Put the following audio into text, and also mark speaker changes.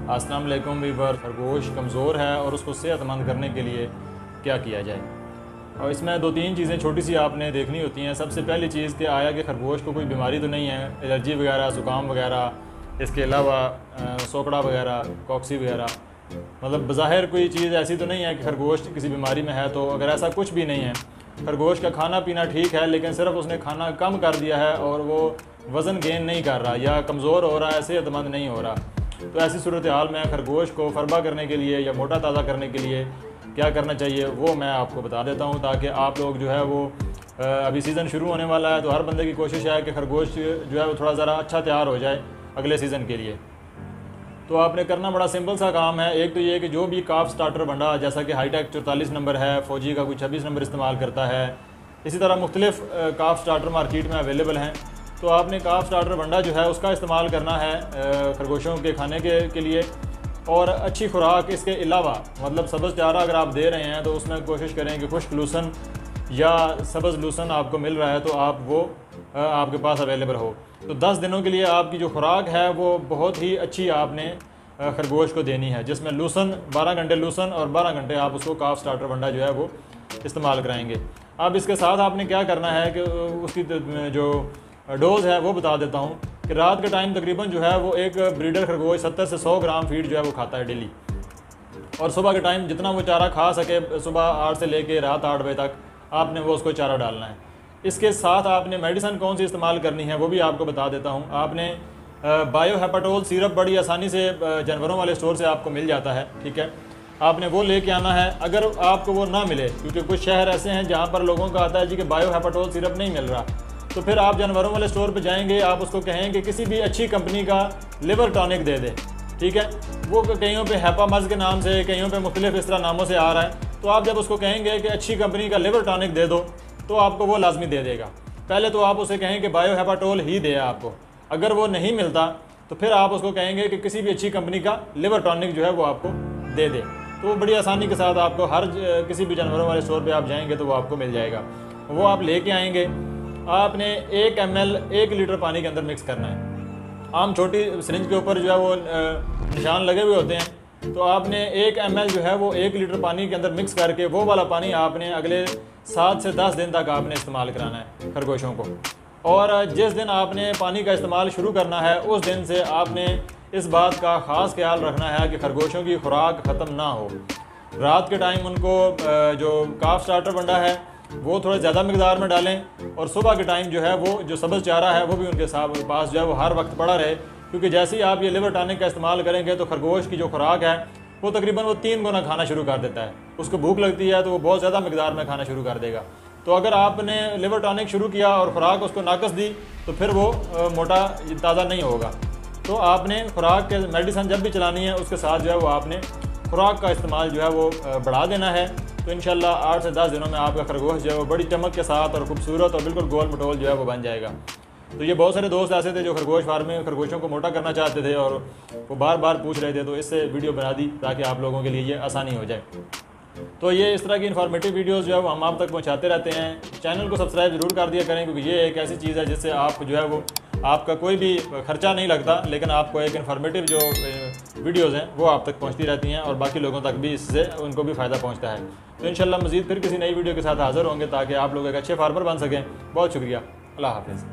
Speaker 1: अस्सलाम वालेकुम वीवर। खरगोश कमज़ोर है और उसको सेहतमंद करने के लिए क्या किया जाए। और इसमें दो तीन चीज़ें छोटी सी आपने देखनी होती हैं। सबसे पहली चीज़ कि आया कि खरगोश को कोई बीमारी तो नहीं है, एलर्जी वगैरह, ज़ुकाम वगैरह, इसके अलावा सोकड़ा वगैरह, कॉक्सी वगैरह, मतलब बज़ाहिर कोई चीज़ ऐसी तो नहीं है कि खरगोश किसी बीमारी में है। तो अगर ऐसा कुछ भी नहीं है, खरगोश का खाना पीना ठीक है, लेकिन सिर्फ उसने खाना कम कर दिया है और वो वज़न गेन नहीं कर रहा या कमज़ोर हो रहा है, सेहतमंद नहीं हो रहा, तो ऐसी सूरत हाल में खरगोश को फरबा करने के लिए या मोटा ताज़ा करने के लिए क्या करना चाहिए वो मैं आपको बता देता हूँ, ताकि आप लोग जो है वो अभी सीज़न शुरू होने वाला है तो हर बंदे की कोशिश है कि खरगोश जो है वो थोड़ा ज़रा अच्छा तैयार हो जाए अगले सीज़न के लिए। तो आपने करना बड़ा सिंपल सा काम है। एक तो ये कि जो भी काफ स्टार्टर बंडा, जैसा कि हाईटेक 44 नंबर है, फ़ौजी का कोई 26 नंबर इस्तेमाल करता है, इसी तरह मुख्तलिफ काफ स्टार्टर मार्केट में अवेलेबल हैं। तो आपने काफ स्टार्टर बंडा जो है उसका इस्तेमाल करना है खरगोशों के खाने के लिए। और अच्छी खुराक इसके अलावा, मतलब सब्ज़ चारा अगर आप दे रहे हैं तो उसमें कोशिश करें कि खुश्क लूसन या सब्ज़ लूसन आपको मिल रहा है तो आप वो आपके पास अवेलेबल हो। तो 10 दिनों के लिए आपकी जो खुराक है वो बहुत ही अच्छी आपने खरगोश को देनी है, जिसमें लूसन 12 घंटे लूसन और 12 घंटे आप उसको काफ स्टार्टर बंडा जो है वो इस्तेमाल कराएंगे। अब इसके साथ आपने क्या करना है कि उसकी जो डोज़ है वो बता देता हूँ कि रात के टाइम तकरीबन जो है वो एक ब्रीडर खरगोश 70 से 100 ग्राम फीड जो है वो खाता है डेली। और सुबह के टाइम जितना वो चारा खा सके, सुबह 8 से लेके रात 8 बजे तक आपने वो उसको चारा डालना है। इसके साथ आपने मेडिसिन कौन सी इस्तेमाल करनी है वो भी आपको बता देता हूँ। आपने बायोहेपाटोल सिरप बड़ी आसानी से जानवरों वाले स्टोर से आपको मिल जाता है, ठीक है। आपने वो लेके आना है। अगर आपको वो ना मिले, क्योंकि कुछ शहर ऐसे हैं जहाँ पर लोगों का आता है जी कि बायोहेपाटोल सिरप नहीं मिल रहा, तो फिर आप जानवरों वाले स्टोर पे जाएंगे, आप उसको कहेंगे किसी भी अच्छी कंपनी का लिवर टॉनिक दे दे, ठीक है। वो कईयों पे हैपा मर्ज के नाम से, कईयों पे मुख्तलिफ इस तरह नामों से आ रहा है। तो आप जब उसको कहेंगे कि अच्छी कंपनी का लिवर टॉनिक दे दो तो आपको वो लाजमी दे देगा। पहले तो आप उसे कहें कि बायोहेपाटोल ही दे आपको। अगर वो नहीं मिलता तो फिर आप उसको कहेंगे कि किसी भी अच्छी कंपनी का लिवर टॉनिक जो है वो आपको दे दे। तो वो बड़ी आसानी के साथ आपको हर किसी भी जानवरों वाले स्टोर पे आप जाएंगे तो वो आपको मिल जाएगा। वो आप लेके आएंगे। आपने 1 ml 1 लीटर पानी के अंदर मिक्स करना है। आम छोटी सिरिंज के ऊपर जो है वो निशान लगे हुए होते हैं। तो आपने 1 ml जो है वो 1 लीटर पानी के अंदर मिक्स करके वो वाला पानी आपने अगले 7 से 10 दिन तक आपने इस्तेमाल कराना है खरगोशों को। और जिस दिन आपने पानी का इस्तेमाल शुरू करना है उस दिन से आपने इस बात का ख़ास ख्याल रखना है कि खरगोशों की खुराक ख़त्म ना हो। रात के टाइम उनको जो काफ स्टार्टर बंडा है वो थोड़ा ज़्यादा मकदार में डालें, और सुबह के टाइम जो है वो जो सब्ज़ चारा है वो भी उनके पास जो है वो हर वक्त पड़ा रहे। क्योंकि जैसे ही आप ये लिवर टॉनिक का इस्तेमाल करेंगे तो खरगोश की जो खुराक है वो तकरीबन वो 3 गुना खाना शुरू कर देता है। उसको भूख लगती है तो वो बहुत ज़्यादा मकदार में खाना शुरू कर देगा। तो अगर आपने लिवर टॉनिक शुरू किया और खुराक उसको नाकस दी तो फिर वो मोटा ताज़ा नहीं होगा। तो आपने खुराक के मेडिसिन जब भी चलानी है उसके साथ जो है वो आपने खुराक का इस्तेमाल जो है वो बढ़ा देना है। तो इंशाल्लाह 8 से 10 दिनों में आपका खरगोश जो है वो बड़ी चमक के साथ और खूबसूरत और बिल्कुल गोल मटोल जो है वो बन जाएगा। तो ये बहुत सारे दोस्त ऐसे थे जो खरगोश फार्म में खरगोशों को मोटा करना चाहते थे और वो बार बार पूछ रहे थे, तो इससे वीडियो बना दी ताकि आप लोगों के लिए ये आसानी हो जाए। तो ये इस तरह की इन्फॉर्मेटिव वीडियोस जो है वो हम आप तक पहुंचाते रहते हैं। चैनल को सब्सक्राइब ज़रूर कर दिया करें, क्योंकि ये एक ऐसी चीज़ है जिससे आप जो है वो आपका कोई भी खर्चा नहीं लगता, लेकिन आपको एक इन्फॉर्मेटिव जो वीडियोज़ हैं वो आप तक पहुंचती रहती हैं और बाकी लोगों तक भी इससे उनको भी फ़ायदा पहुंचता है। तो इंशाल्लाह मज़ीद फिर किसी नई वीडियो के साथ हाज़िर होंगे ताकि आप लोग एक अच्छे फार्मर बन सकें। बहुत शुक्रिया। अल्लाह हाफ़िज़।